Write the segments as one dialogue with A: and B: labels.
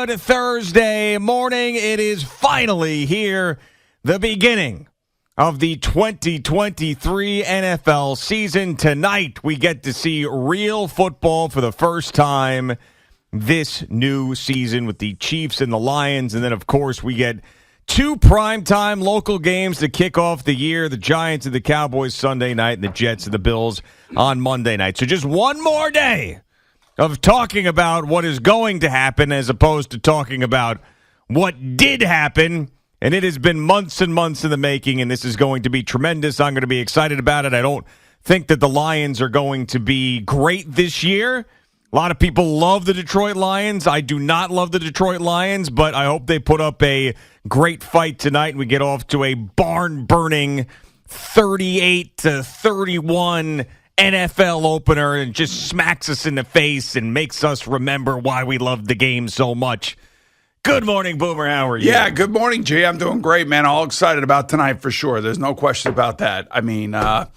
A: Good Thursday morning. It is finally here, the beginning of the 2023 NFL season. Tonight, we get to see real football for the first time this new season with the Chiefs and the Lions. And then, of course, we get two primetime local games to kick off the year, the Giants and the Cowboys Sunday night and the Jets and the Bills on Monday night. So just one more day of talking about what is going to happen as opposed to talking about what did happen. And it has been months and months in the making, and this is going to be tremendous. I'm going to be excited about it. I don't think that the Lions are going to be great this year. A lot of people love the Detroit Lions. I do not love the Detroit Lions, but I hope they put up a great fight tonight and we get off to a barn-burning 38-31 NFL opener and just smacks us in the face and makes us remember why we love the game so much. Good morning, Boomer. How are you?
B: Yeah, good morning, G. I'm doing great, man. All excited about tonight for sure. There's no question about that. I mean, how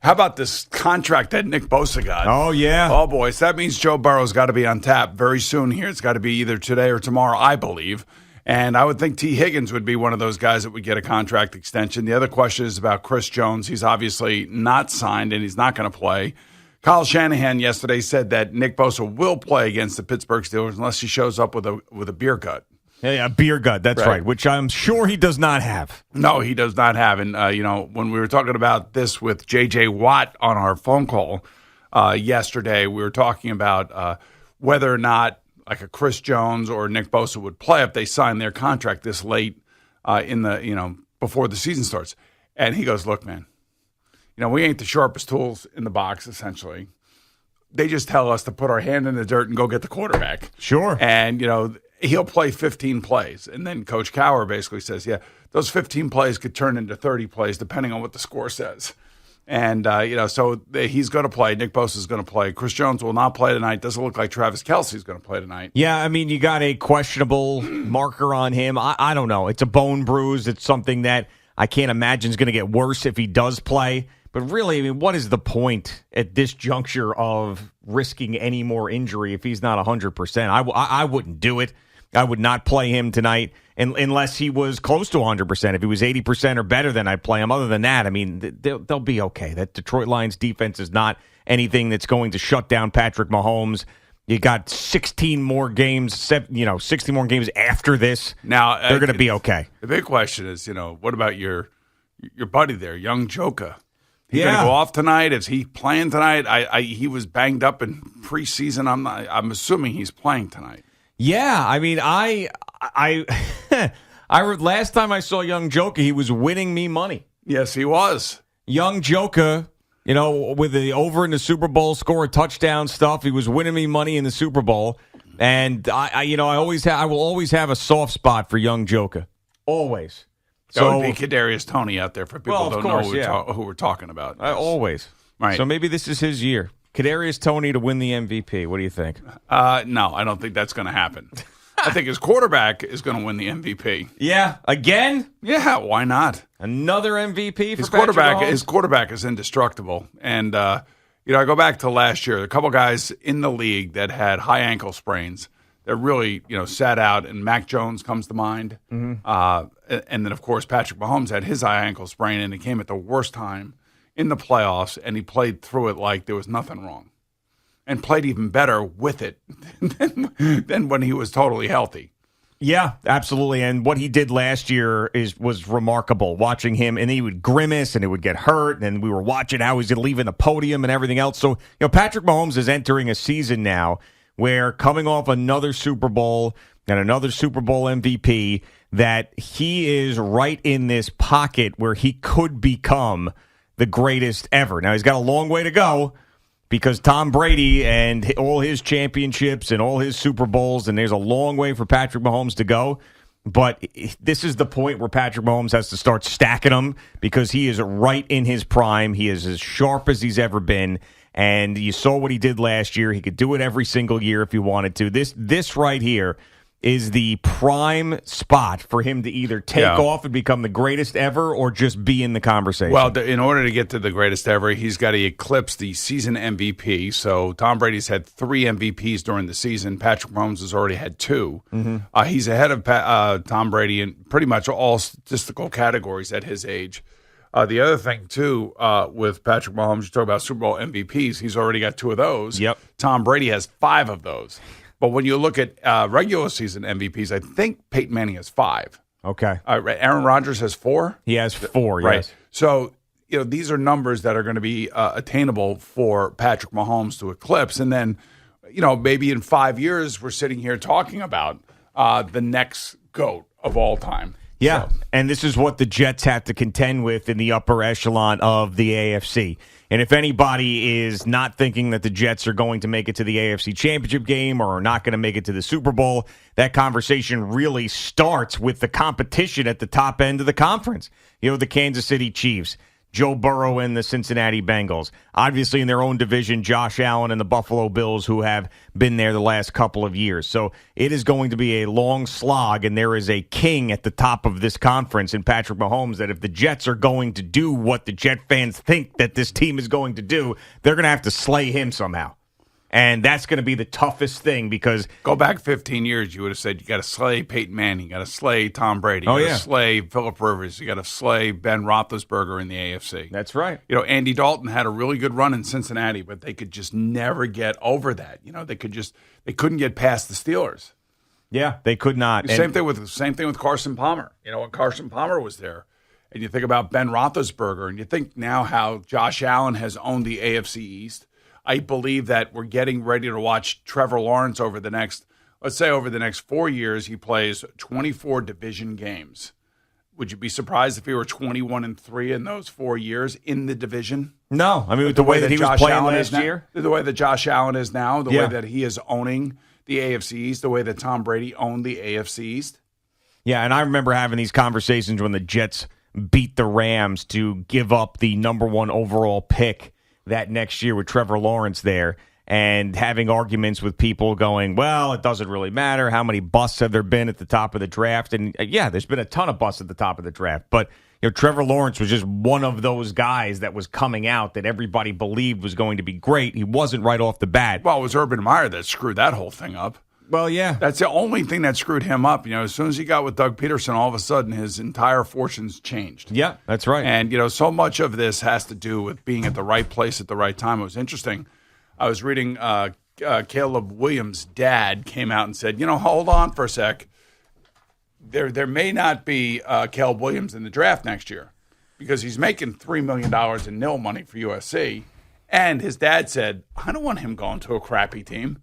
B: about this contract that Nick Bosa got?
A: Oh, yeah.
B: Oh, boy. So that means Joe Burrow's got to be on tap very soon here. It's got to be either today or tomorrow, I believe. And I would think T. Higgins would be one of those guys that would get a contract extension. The other question is about Chris Jones. He's obviously not signed, and he's not going to play. Kyle Shanahan yesterday said that Nick Bosa will play against the Pittsburgh Steelers unless he shows up with a beer gut.
A: Yeah, a beer gut. That's right, which I'm sure he does not have.
B: No, he does not have. And, when we were talking about this with J.J. Watt on our phone call yesterday, we were talking about whether or not like a Chris Jones or Nick Bosa would play if they signed their contract this late before the season starts. And he goes, look, man, we ain't the sharpest tools in the box, essentially. They just tell us to put our hand in the dirt and go get the quarterback.
A: Sure.
B: And, he'll play 15 plays. And then Coach Cowher basically says, yeah, those 15 plays could turn into 30 plays depending on what the score says. And, so he's going to play. Nick Bosa is going to play. Chris Jones will not play tonight. Doesn't look like Travis Kelce's going to play tonight.
A: Yeah, I mean, you got a questionable marker on him. I don't know. It's a bone bruise. It's something that I can't imagine is going to get worse if he does play. But really, I mean, what is the point at this juncture of risking any more injury if he's not 100%? I wouldn't do it. I would not play him tonight unless he was close to 100%. If he was 80% or better, then I'd play him. Other than that, I mean, they'll be okay. That Detroit Lions defense is not anything that's going to shut down Patrick Mahomes. You got 16 more games, 60 more games after this. Now they're going to be okay.
B: The big question is, what about your buddy there, young Joka? He's going to go off tonight. Is he playing tonight? He was banged up in preseason. I'm assuming he's playing tonight.
A: Yeah, I mean, I last time I saw young Joka, he was winning me money.
B: Yes, he was.
A: Young Joka, with the over in the Super Bowl, score a touchdown stuff, he was winning me money in the Super Bowl. And I will always have a soft spot for young Joka. Always.
B: That would be Kadarius Toney out there for people who don't know who we're talking about.
A: Always. Right. So maybe this is his year. Kadarius Toney to win the MVP. What do you think?
B: No, I don't think that's going to happen. I think his quarterback is going to win the MVP.
A: Yeah, again?
B: Yeah, why not?
A: Another MVP for
B: his
A: Patrick
B: quarterback.
A: Mahomes?
B: His quarterback is indestructible. And I go back to last year. A couple guys in the league that had high ankle sprains that really sat out, and Mac Jones comes to mind. Mm-hmm. And then of course Patrick Mahomes had his high ankle sprain, and it came at the worst time in the playoffs, and he played through it like there was nothing wrong and played even better with it than when he was totally healthy.
A: Yeah, absolutely. And what he did last year was remarkable, watching him, and he would grimace and it would get hurt, and we were watching how he's leaving the podium and everything else. So, Patrick Mahomes is entering a season now where, coming off another Super Bowl and another Super Bowl MVP, that he is right in this pocket where he could become the greatest ever. Now, he's got a long way to go because Tom Brady and all his championships and all his Super Bowls, and there's a long way for Patrick Mahomes to go. But this is the point where Patrick Mahomes has to start stacking them because he is right in his prime. He is as sharp as he's ever been. And you saw what he did last year. He could do it every single year if he wanted to. This right here is the prime spot for him to either take off and become the greatest ever or just be in the conversation.
B: Well, in order to get to the greatest ever, he's got to eclipse the season MVP. So Tom Brady's had 3 MVPs during the season. Patrick Mahomes has already had 2. Mm-hmm. He's ahead of Tom Brady in pretty much all statistical categories at his age. The other thing, too, with Patrick Mahomes, you talk about Super Bowl MVPs, he's already got 2 of those.
A: Yep.
B: Tom Brady has 5 of those. But when you look at regular season MVPs, I think Peyton Manning has 5.
A: Okay.
B: Aaron Rodgers has 4?
A: He has 4,
B: right.
A: Yes.
B: So, these are numbers that are going to be attainable for Patrick Mahomes to eclipse. And then, maybe in 5 years, we're sitting here talking about the next GOAT of all time.
A: Yeah, and this is what the Jets have to contend with in the upper echelon of the AFC. And if anybody is not thinking that the Jets are going to make it to the AFC Championship game or are not going to make it to the Super Bowl, that conversation really starts with the competition at the top end of the conference. The Kansas City Chiefs, Joe Burrow and the Cincinnati Bengals. Obviously, in their own division, Josh Allen and the Buffalo Bills, who have been there the last couple of years. So it is going to be a long slog, and there is a king at the top of this conference in Patrick Mahomes that if the Jets are going to do what the Jet fans think that this team is going to do, they're going to have to slay him somehow. And that's going to be the toughest thing because...
B: Go back 15 years, you would have said you got to slay Peyton Manning, you got to slay Tom Brady, you got to slay Phillip Rivers, you got to slay Ben Roethlisberger in the AFC.
A: That's right.
B: Andy Dalton had a really good run in Cincinnati, but they could just never get over that. They couldn't get past the Steelers.
A: Yeah, they could not.
B: Same thing with Carson Palmer. When Carson Palmer was there, and you think about Ben Roethlisberger, and you think now how Josh Allen has owned the AFC East. I believe that we're getting ready to watch Trevor Lawrence over the next 4 years. He plays 24 division games. Would you be surprised if he were 21-3 in those 4 years in the division?
A: No, I mean with the way that he was playing last year,
B: the way that Josh Allen is now, the way that he is owning the AFC East, the way that Tom Brady owned the AFC East.
A: Yeah, and I remember having these conversations when the Jets beat the Rams to give up the number 1 overall pick that next year with Trevor Lawrence there, and having arguments with people going, well, it doesn't really matter. How many busts have there been at the top of the draft? And there's been a ton of busts at the top of the draft. But Trevor Lawrence was just one of those guys that was coming out that everybody believed was going to be great. He wasn't right off the bat.
B: Well, it was Urban Meyer that screwed that whole thing up.
A: Well, yeah.
B: That's the only thing that screwed him up. As soon as he got with Doug Peterson, all of a sudden his entire fortunes changed.
A: Yeah, that's right.
B: And, so much of this has to do with being at the right place at the right time. It was interesting. I was reading Caleb Williams' dad came out and said, hold on for a sec. There may not be Caleb Williams in the draft next year because he's making $3 million in nil money for USC. And his dad said, I don't want him going to a crappy team.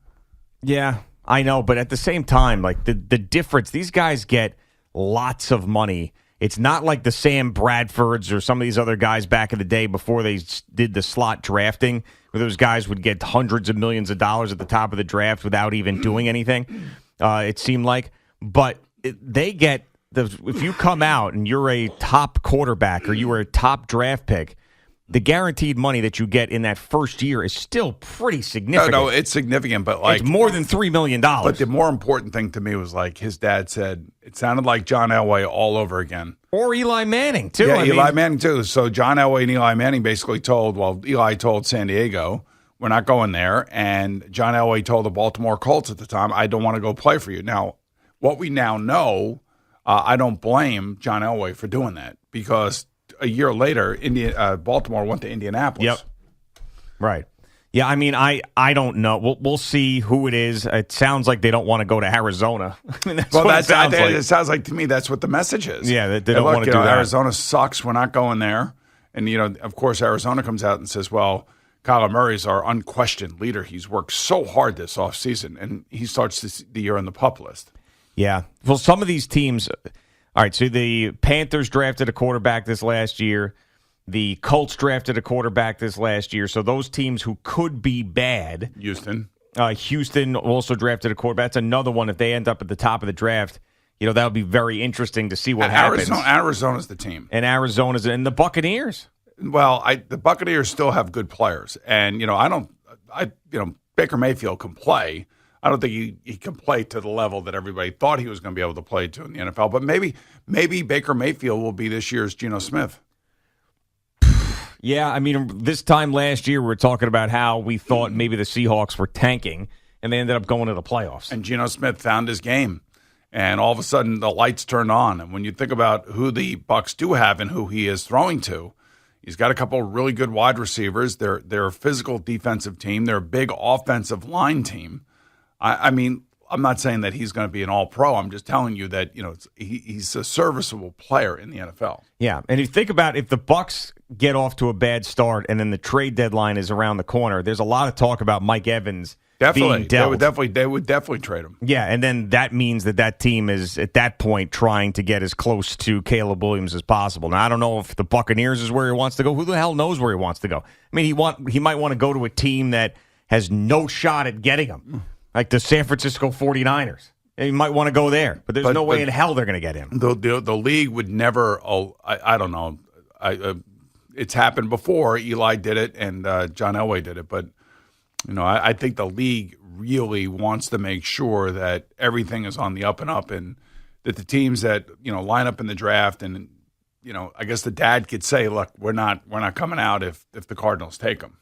A: Yeah. I know, but at the same time, like the difference, these guys get lots of money. It's not like the Sam Bradfords or some of these other guys back in the day before they did the slot drafting, where those guys would get hundreds of millions of dollars at the top of the draft without even doing anything, it seemed like. But they get, if you come out and you're a top quarterback or you were a top draft pick, the guaranteed money that you get in that first year is still pretty significant.
B: No, it's significant, but
A: it's more than $3 million.
B: But the more important thing to me was his dad said it sounded like John Elway all over again,
A: or Eli Manning too.
B: Yeah, Eli Manning too. So John Elway and Eli Manning basically Eli told San Diego, we're not going there, and John Elway told the Baltimore Colts at the time, I don't want to go play for you. Now, what we now know, I don't blame John Elway for doing that because a year later, Baltimore went to Indianapolis.
A: Yep. Right. Yeah, I mean, I don't know. We'll see who it is. It sounds like they don't want to go to Arizona. I mean,
B: it sounds like to me that's what the message is.
A: Yeah, they don't want to do that.
B: Arizona sucks. We're not going there. And, of course, Arizona comes out and says, well, Kyler Murray's our unquestioned leader. He's worked so hard this offseason, and he starts the year on the PUP list.
A: Yeah. Well, some of these teams – all right, so the Panthers drafted a quarterback this last year. The Colts drafted a quarterback this last year. So those teams who could be bad.
B: Houston
A: also drafted a quarterback. That's another one. If they end up at the top of the draft, that would be very interesting to see what happens.
B: Arizona's the team.
A: And and the Buccaneers.
B: Well, the Buccaneers still have good players. And, Baker Mayfield can play. I don't think he can play to the level that everybody thought he was going to be able to play to in the NFL. But maybe Baker Mayfield will be this year's Geno Smith.
A: Yeah, I mean, this time last year we were talking about how we thought maybe the Seahawks were tanking, and they ended up going to the playoffs.
B: And Geno Smith found his game, and all of a sudden the lights turned on. And when you think about who the Bucs do have and who he is throwing to, he's got a couple of really good wide receivers. They're a physical defensive team. They're a big offensive line team. I mean, I'm not saying that he's going to be an all-pro. I'm just telling you that he's a serviceable player in the NFL.
A: Yeah, and if you think about if the Bucs get off to a bad start and then the trade deadline is around the corner, there's a lot of talk about Mike Evans being dealt.
B: They would definitely trade him.
A: Yeah, and then that means that team is at that point trying to get as close to Caleb Williams as possible. Now I don't know if the Buccaneers is where he wants to go. Who the hell knows where he wants to go? I mean, he might want to go to a team that has no shot at getting him, like the San Francisco 49ers. He might want to go there, but there's no way in hell they're going to get him.
B: The league would never. I don't know. It's happened before. Eli did it, and John Elway did it. But I think the league really wants to make sure that everything is on the up and up, and that the teams that line up in the draft, and I guess the dad could say, "Look, we're not coming out if the Cardinals take them."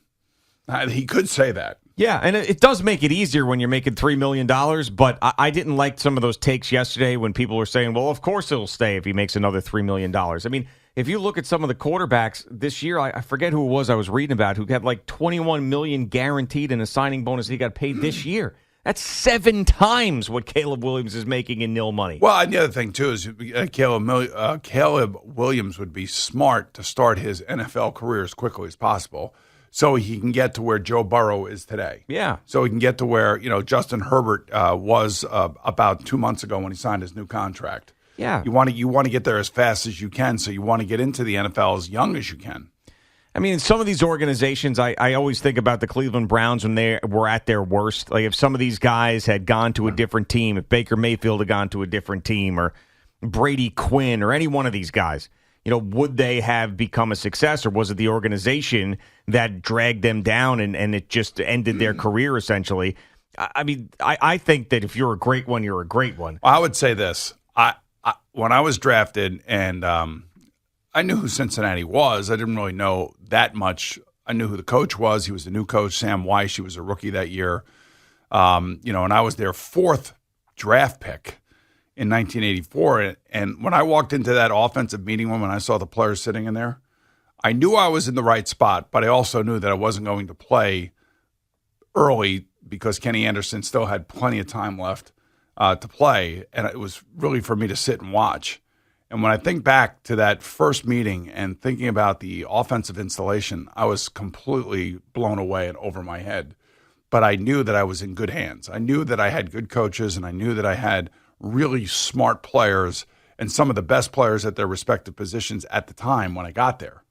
B: He could say that.
A: Yeah, and it does make it easier when you're making $3 million, but I didn't like some of those takes yesterday when people were saying, well, of course he'll stay if he makes another $3 million. I mean, if you look at some of the quarterbacks this year, I forget who it was I was reading about, who had like $21 million guaranteed in a signing bonus he got paid this year. That's 7 times what Caleb Williams is making in nil money.
B: Well, and the other thing, too, is Caleb Williams would be smart to start his NFL career as quickly as possible, so he can get to where Joe Burrow is today.
A: Yeah.
B: So he can get to where, Justin Herbert was about 2 months ago when he signed his new contract.
A: Yeah.
B: You want to get there as fast as you can, so you want to get into the NFL as young as you can.
A: I mean, in some of these organizations, I always think about the Cleveland Browns when they were at their worst. Like if some of these guys had gone to a different team, if Baker Mayfield had gone to a different team, or Brady Quinn, or any one of these guys, would they have become a success, or was it the organization that dragged them down and it just ended their career, essentially? I mean, I think that if you're a great one, you're a great one.
B: I would say this. When I was drafted, and I knew who Cincinnati was, I didn't really know that much. I knew who the coach was. He was the new coach, Sam Weiss. He was a rookie that year. And I was their 4th draft pick in 1984. And when I walked into that offensive meeting room and I saw the players sitting in there, I knew I was in the right spot, but I also knew that I wasn't going to play early because Kenny Anderson still had plenty of time left to play. And it was really for me to sit and watch. And when I think back to that first meeting and thinking about the offensive installation, I was completely blown away and over my head. But I knew that I was in good hands. I knew that I had good coaches, and I knew that I had really smart players and some of the best players at their respective positions at the time when I got there.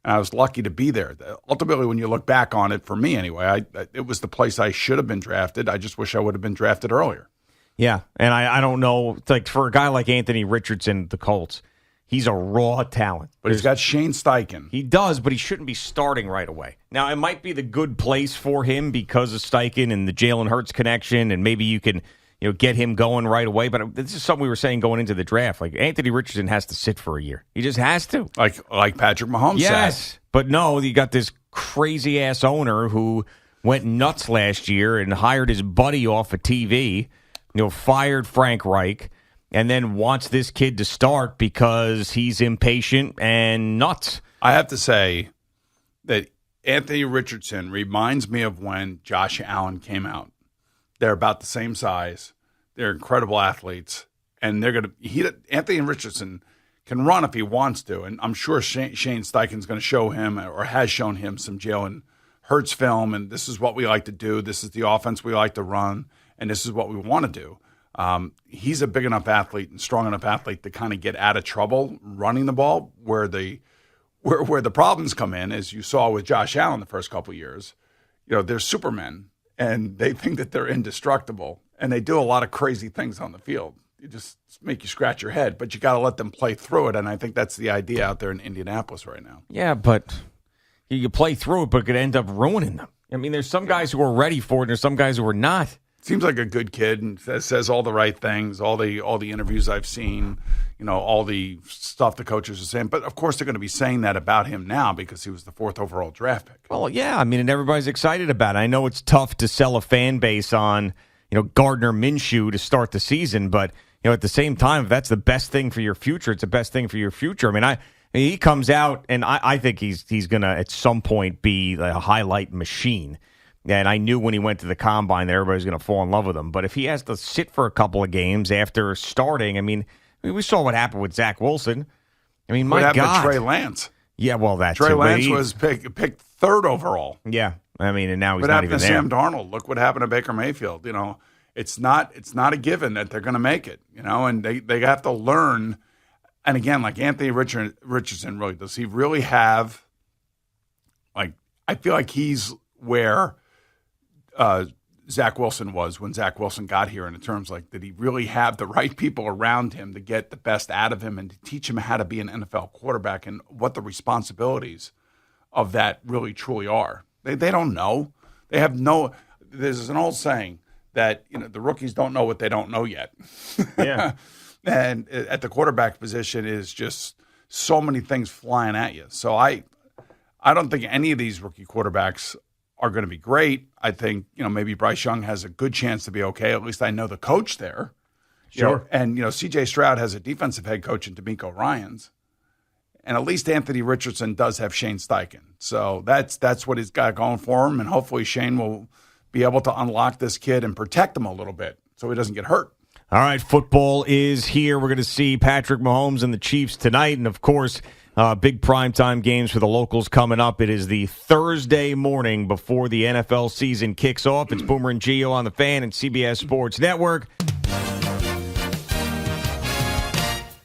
B: And I was lucky to be there. Ultimately, when you look back on it, for me anyway, it was the place I should have been drafted. I just wish I would have been drafted earlier.
A: Yeah, and I don't know. It's like for a guy like Anthony Richardson, the Colts, he's a raw talent.
B: But he's got Shane Steichen.
A: He does, but he shouldn't be starting right away. Now, it might be the good place for him because of Steichen and the Jalen Hurts connection, and maybe you can get him going right away. But this is something we were saying going into the draft. Like, Anthony Richardson has to sit for a year. He just has to.
B: Like Patrick Mahomes said.
A: But no, you got this crazy-ass owner who went nuts last year and hired his buddy off of TV, fired Frank Reich, and then wants this kid to start because he's impatient and nuts.
B: I have to say that Anthony Richardson reminds me of when Josh Allen came out. They're about the same size. They're incredible athletes, and Anthony Richardson can run if he wants to, and I'm sure Shane Steichen's going to show him or has shown him some Jalen Hurts film, and this is what we like to do. This is the offense we like to run, and this is what we want to do. He's a big enough athlete and strong enough athlete to kind of get out of trouble running the ball. Where the problems come in, as you saw with Josh Allen the first couple of years, they're supermen and they think that they're indestructible, and they do a lot of crazy things on the field. You just make you scratch your head, but you got to let them play through it. And I think that's the idea out there in Indianapolis right now.
A: Yeah, but you play through it, but it could end up ruining them. I mean, there's some guys who are ready for it, and there's some guys who are not.
B: seems like a good kid and says all the right things, all the interviews I've seen, all the stuff the coaches are saying. But, of course, they're going to be saying that about him now because he was the 4th overall draft pick.
A: Well, yeah, and everybody's excited about it. I know it's tough to sell a fan base on, Gardner Minshew to start the season, but, at the same time, if that's the best thing for your future, it's the best thing for your future. He comes out, and I think he's going to, at some point, be a highlight machine. And I knew when he went to the combine that everybody was going to fall in love with him. But if he has to sit for a couple of games after starting, we saw what happened with Zach Wilson. My
B: what happened
A: God.
B: to Trey Lance?
A: Yeah, well, that's
B: Trey Lance was picked 3rd overall.
A: Yeah, and now he's
B: what
A: not
B: happened
A: even
B: to
A: there.
B: Sam Darnold? Look what happened to Baker Mayfield. It's not a given that they're going to make it. And they have to learn. And again, like Anthony Richardson, really, does he really have? I feel like he's where Zach Wilson was when Zach Wilson got here, in terms did he really have the right people around him to get the best out of him and to teach him how to be an NFL quarterback and what the responsibilities of that really truly are. They don't know. They have no. There's an old saying that the rookies don't know what they don't know yet.
A: Yeah.
B: And at the quarterback position is just so many things flying at you. So I don't think any of these rookie quarterbacks are going to be great. I think, maybe Bryce Young has a good chance to be okay. At least I know the coach there.
A: Sure.
B: And, C.J. Stroud has a defensive head coach in D'Amico Ryans. And at least Anthony Richardson does have Shane Steichen. So that's what he's got going for him. And hopefully Shane will be able to unlock this kid and protect him a little bit so he doesn't get hurt.
A: All right, football is here. We're going to see Patrick Mahomes and the Chiefs tonight. And, of course, big primetime games for the locals coming up. It is the Thursday morning before the NFL season kicks off. It's Boomer and Gio on the Fan and CBS Sports Network.